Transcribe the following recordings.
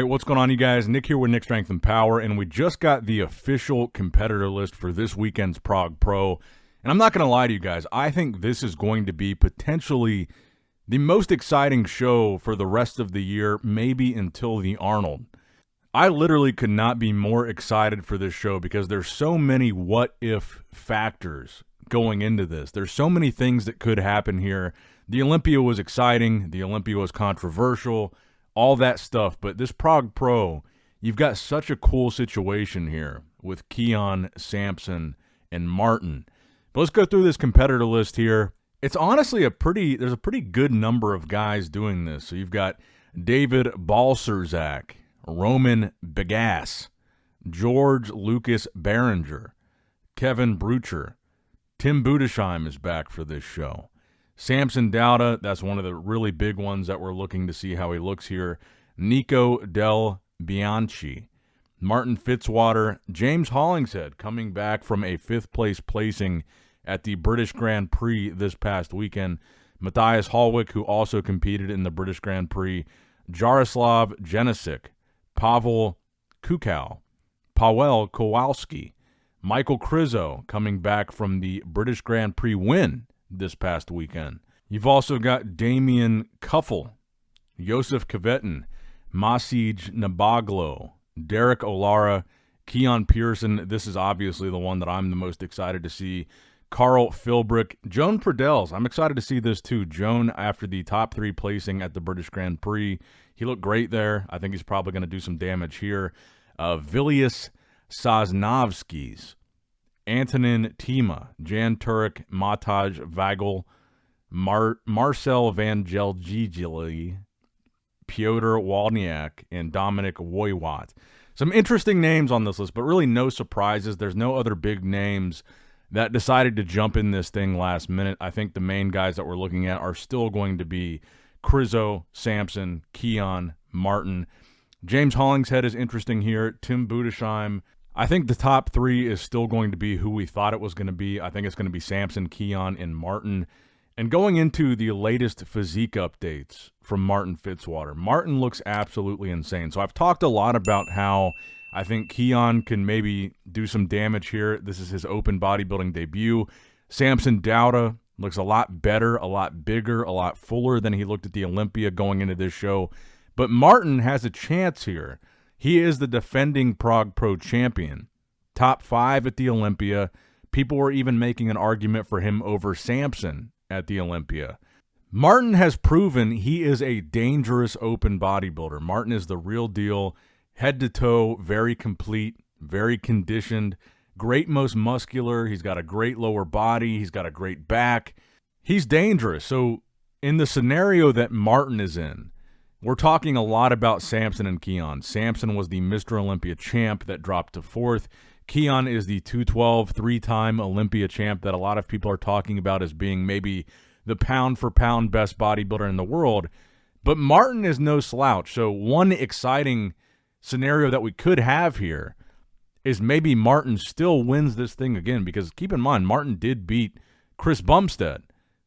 right, what's going on, you guys? Nick here with Nick Strength and Power, and we just got the official competitor list for this weekend's Prague Pro. And I'm not going to lie to you guys, I think this is going to be potentially the most exciting show for the rest of the year, maybe until the Arnold. I literally could not be more excited for this show because there's so many what-if factors going into this. There's so many things that could happen here. The Olympia was exciting. The Olympia was controversial. All that stuff. But this Prague Pro, you've got such a cool situation here with Keon, Samson, and Martin. But let's go through this competitor list here. It's honestly there's a pretty good number of guys doing this. So you've got David Balcerzak, Roman Begas, George Lucas Behringer, Kevin Brucher, Tim Budesheim is back for this show. Samson Dauda, that's one of the really big ones that we're looking to see how he looks here. Nico Del Bianchi, Martin Fitzwater, James Hollingshead coming back from a 5th place placing at the British Grand Prix this past weekend. Matthias Hallwick, who also competed in the British Grand Prix. Jaroslav Janisic, Pavel Kukow, Paweł Kowalski, Michael Krizo coming back from the British Grand Prix win this past weekend. You've also got Damian Kuffel, Josef Kvetin, Masij Nabaglo, Derek Olara, Keon Pearson. This is obviously the one that I'm the most excited to see. Carl Philbrick, Joan Pradels. I'm excited to see this too. Joan, after the top 3 placing at the British Grand Prix, he looked great there. I think he's probably going to do some damage here. Vilius Sosnovskis, Antonin Tima, Jan Turek, Mataj Vagel, Marcel Van Gelgigili, Pyotr Walniak, and Dominic Woywat. Some interesting names on this list, but really no surprises. There's no other big names that decided to jump in this thing last minute. I think the main guys that we're looking at are still going to be Krizo, Samson, Keon, Martin. James Hollingshead is interesting here. Tim Budesheim. I think the top 3 is still going to be who we thought it was going to be. I think it's going to be Samson, Keon, and Martin. And going into the latest physique updates from Martin Fitzwater, Martin looks absolutely insane. So I've talked a lot about how I think Keon can maybe do some damage here. This is his open bodybuilding debut. Samson Dauda looks a lot better, a lot bigger, a lot fuller than he looked at the Olympia going into this show. But Martin has a chance here. He is the defending Prague Pro champion, top 5 at the Olympia. People were even making an argument for him over Samson at the Olympia. Martin has proven he is a dangerous open bodybuilder. Martin is the real deal, head to toe, very complete, very conditioned, great most muscular. He's got a great lower body. He's got a great back. He's dangerous. So in the scenario that Martin is in, we're talking a lot about Samson and Keon. Samson was the Mr. Olympia champ that dropped to 4th. Keon is the 212 3-time Olympia champ that a lot of people are talking about as being maybe the pound-for-pound best bodybuilder in the world. But Martin is no slouch. So one exciting scenario that we could have here is maybe Martin still wins this thing again, because keep in mind, Martin did beat Chris Bumstead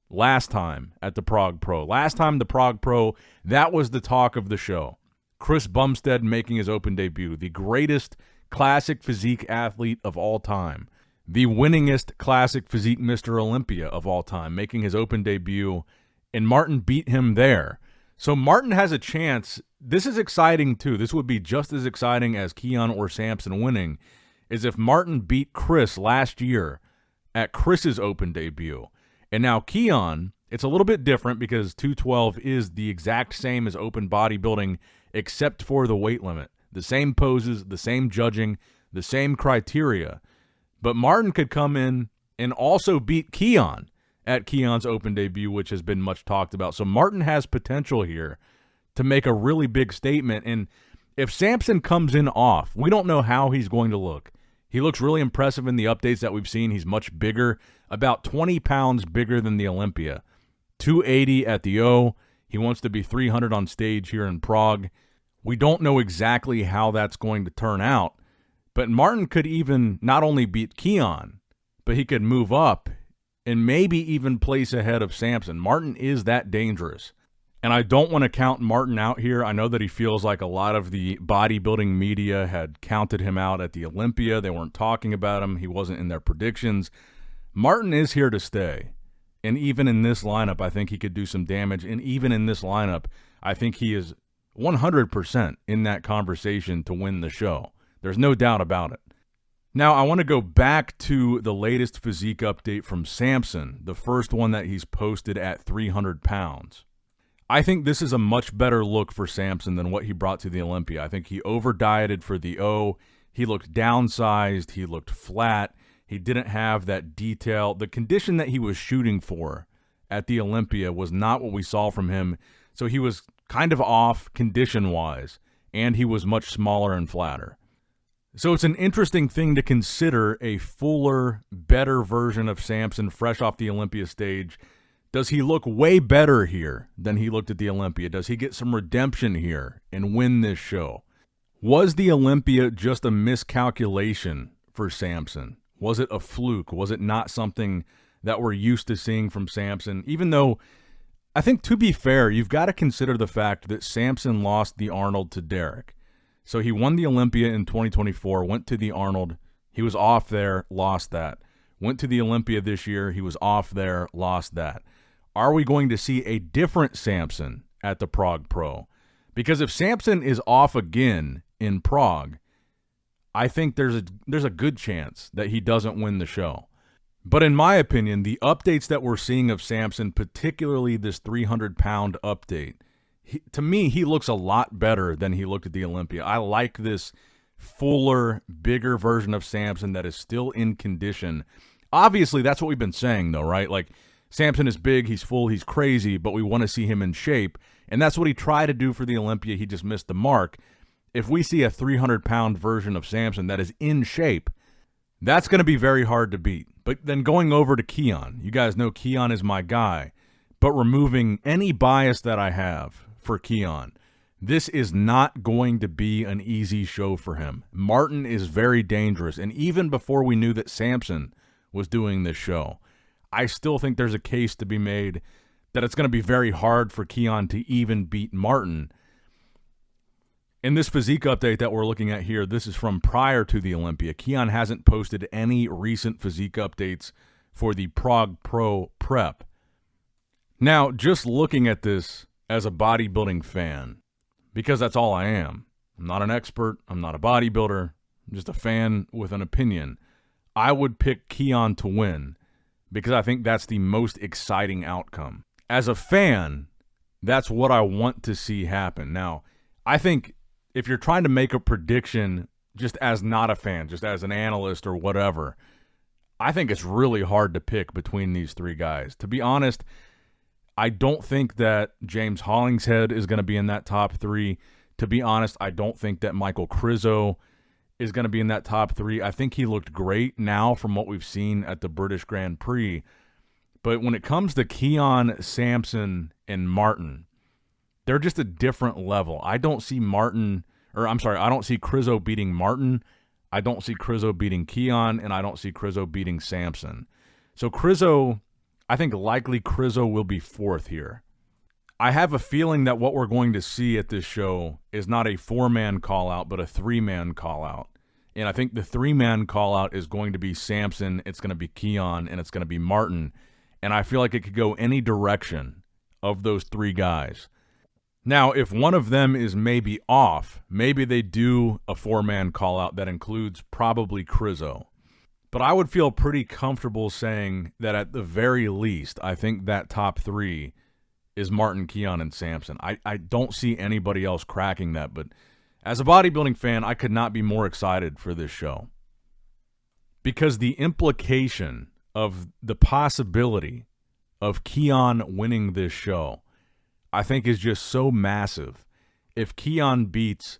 last time at the Prague Pro. Last time the Prague Pro, that was the talk of the show. Chris Bumstead making his open debut, the greatest classic physique athlete of all time, the winningest classic physique Mr. Olympia of all time, making his open debut, and Martin beat him there. So Martin has a chance. This is exciting too. This would be just as exciting as Keon or Samson winning, is if Martin beat Chris last year at Chris's open debut. And now Keon, it's a little bit different because 212 is the exact same as open bodybuilding except for the weight limit. The same poses, the same judging, the same criteria. But Martin could come in and also beat Keon at Keon's open debut, which has been much talked about. So Martin has potential here to make a really big statement. And if Samson comes in off, we don't know how he's going to look. He looks really impressive in the updates that we've seen. He's much bigger, about 20 pounds bigger than the Olympia. 280 at the O. He wants to be 300 on stage here in Prague. We don't know exactly how that's going to turn out, but Martin could even not only beat Keon, but he could move up and maybe even place ahead of Samson. Martin is that dangerous. And I don't want to count Martin out here. I know that he feels like a lot of the bodybuilding media had counted him out at the Olympia. They weren't talking about him. He wasn't in their predictions. Martin is here to stay. And even in this lineup, I think he could do some damage. And even in this lineup, I think he is 100% in that conversation to win the show. There's no doubt about it. Now, I want to go back to the latest physique update from Samson, the first one that he's posted at 300 pounds. I think this is a much better look for Samson than what he brought to the Olympia. I think he over-dieted for the O. He looked downsized. He looked flat. He didn't have that detail. The condition that he was shooting for at the Olympia was not what we saw from him. So he was kind of off condition-wise, and he was much smaller and flatter. So it's an interesting thing to consider a fuller, better version of Samson fresh off the Olympia stage. Does he look way better here than he looked at the Olympia? Does he get some redemption here and win this show? Was the Olympia just a miscalculation for Samson? Was it a fluke? Was it not something that we're used to seeing from Samson? Even though, I think to be fair, you've got to consider the fact that Samson lost the Arnold to Derek. So he won the Olympia in 2024, went to the Arnold. He was off there, lost that. Went to the Olympia this year. He was off there, lost that. Are we going to see a different Samson at the Prague Pro? Because if Samson is off again in Prague, I think there's a good chance that he doesn't win the show. But in my opinion, the updates that we're seeing of Samson, particularly this 300-pound update, to me, he looks a lot better than he looked at the Olympia. I like this fuller, bigger version of Samson that is still in condition. Obviously, that's what we've been saying, though, right? Like, Samson is big, he's full, he's crazy, but we want to see him in shape. And that's what he tried to do for the Olympia. He just missed the mark. If we see a 300-pound version of Samson that is in shape, that's going to be very hard to beat. But then going over to Keon, you guys know Keon is my guy, but removing any bias that I have for Keon, this is not going to be an easy show for him. Martin is very dangerous, and even before we knew that Samson was doing this show, I still think there's a case to be made that it's going to be very hard for Keon to even beat Martin. In this physique update that we're looking at here, this is from prior to the Olympia. Keon hasn't posted any recent physique updates for the Prague Pro prep. Now, just looking at this as a bodybuilding fan, because that's all I am. I'm not an expert. I'm not a bodybuilder. I'm just a fan with an opinion. I would pick Keon to win because I think that's the most exciting outcome. As a fan, that's what I want to see happen. Now, I think if you're trying to make a prediction just as not a fan, just as an analyst or whatever, I think it's really hard to pick between these three guys. To be honest, I don't think that James Hollingshead is going to be in that top three. To be honest, I don't think that Michael Krizo is going to be in that top three. I think he looked great now from what we've seen at the British Grand Prix. But when it comes to Keon, Samson, and Martin, they're just a different level. I don't see I don't see Krizo beating Martin. I don't see Krizo beating Keon, and I don't see Krizo beating Samson. So Krizo, I think likely Krizo will be fourth here. I have a feeling that what we're going to see at this show is not a four-man call-out, but a three-man call-out. And I think the three-man call-out is going to be Samson, it's going to be Keon, and it's going to be Martin. And I feel like it could go any direction of those three guys. Now, if one of them is maybe off, maybe they do a four-man call-out that includes probably Krizo. But I would feel pretty comfortable saying that at the very least, I think that top three is Martin, Keon, and Samson. I don't see anybody else cracking that, but as a bodybuilding fan, I could not be more excited for this show. Because the implication of the possibility of Keon winning this show, I think is just so massive. If Keon beats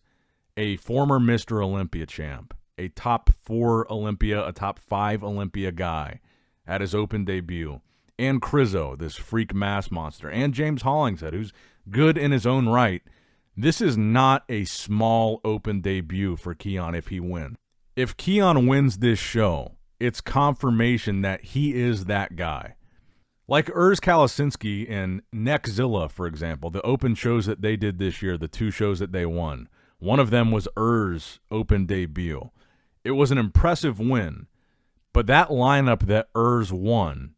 a former Mr. Olympia champ, a top 4 Olympia, a top 5 Olympia guy at his open debut, and Krizo, this freak mass monster, and James Hollingshead, who's good in his own right, this is not a small open debut for Keon if he wins. If Keon wins this show, it's confirmation that he is that guy. Like Urs Kalasinski and Neckzilla, for example, the open shows that they did this year, the 2 shows that they won. One of them was Urs' open debut. It was an impressive win, but that lineup that Urs won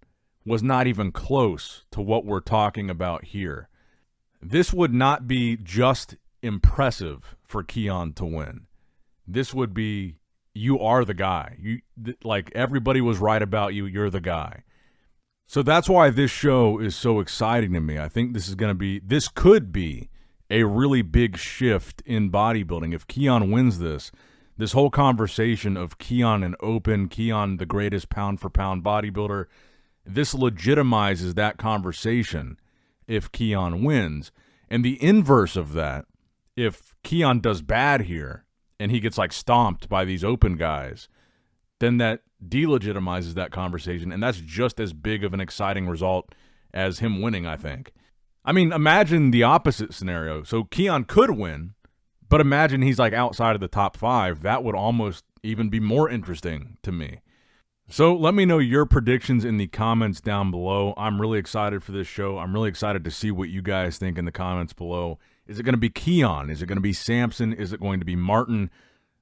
was not even close to what we're talking about here. This would not be just impressive for Keon to win. This would be, you are the guy. Like everybody was right about you, you're the guy. So that's why this show is so exciting to me. I think this could be a really big shift in bodybuilding. If Keon wins this whole conversation of Keon and open, Keon the greatest pound-for-pound bodybuilder, this legitimizes that conversation if Keon wins. And the inverse of that, if Keon does bad here and he gets like stomped by these open guys, then that delegitimizes that conversation, and that's just as big of an exciting result as him winning, I think. I mean, imagine the opposite scenario. So Keon could win, but imagine he's like outside of the top 5. That would almost even be more interesting to me. So let me know your predictions in the comments down below. I'm really excited for this show. I'm really excited to see what you guys think in the comments below. Is it going to be Keon? Is it going to be Samson? Is it going to be Martin?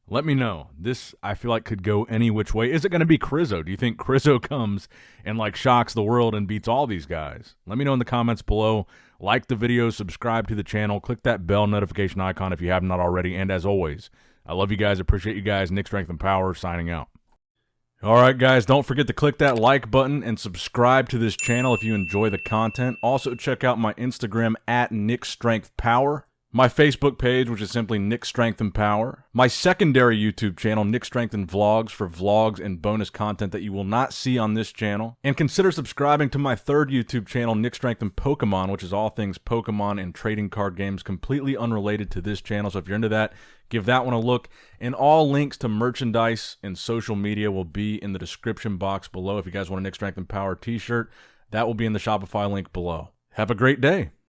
Let me know. This, I feel like, could go any which way. Is it going to be Crizzo? Do you think Crizzo comes and, like, shocks the world and beats all these guys? Let me know in the comments below. Like the video, subscribe to the channel, click that bell notification icon if you have not already. And as always, I love you guys, appreciate you guys. Nick Strength and Power signing out. All right, guys, don't forget to click that like button and subscribe to this channel if you enjoy the content. Also, check out my Instagram at Nick Strength Power. My Facebook page, which is simply Nick Strength and Power. My secondary YouTube channel, Nick Strength and Vlogs, for vlogs and bonus content that you will not see on this channel. And consider subscribing to my third YouTube channel, Nick Strength and Pokemon, which is all things Pokemon and trading card games, completely unrelated to this channel. So if you're into that, give that one a look. And all links to merchandise and social media will be in the description box below. If you guys want a Nick Strength and Power t-shirt, that will be in the Shopify link below. Have a great day.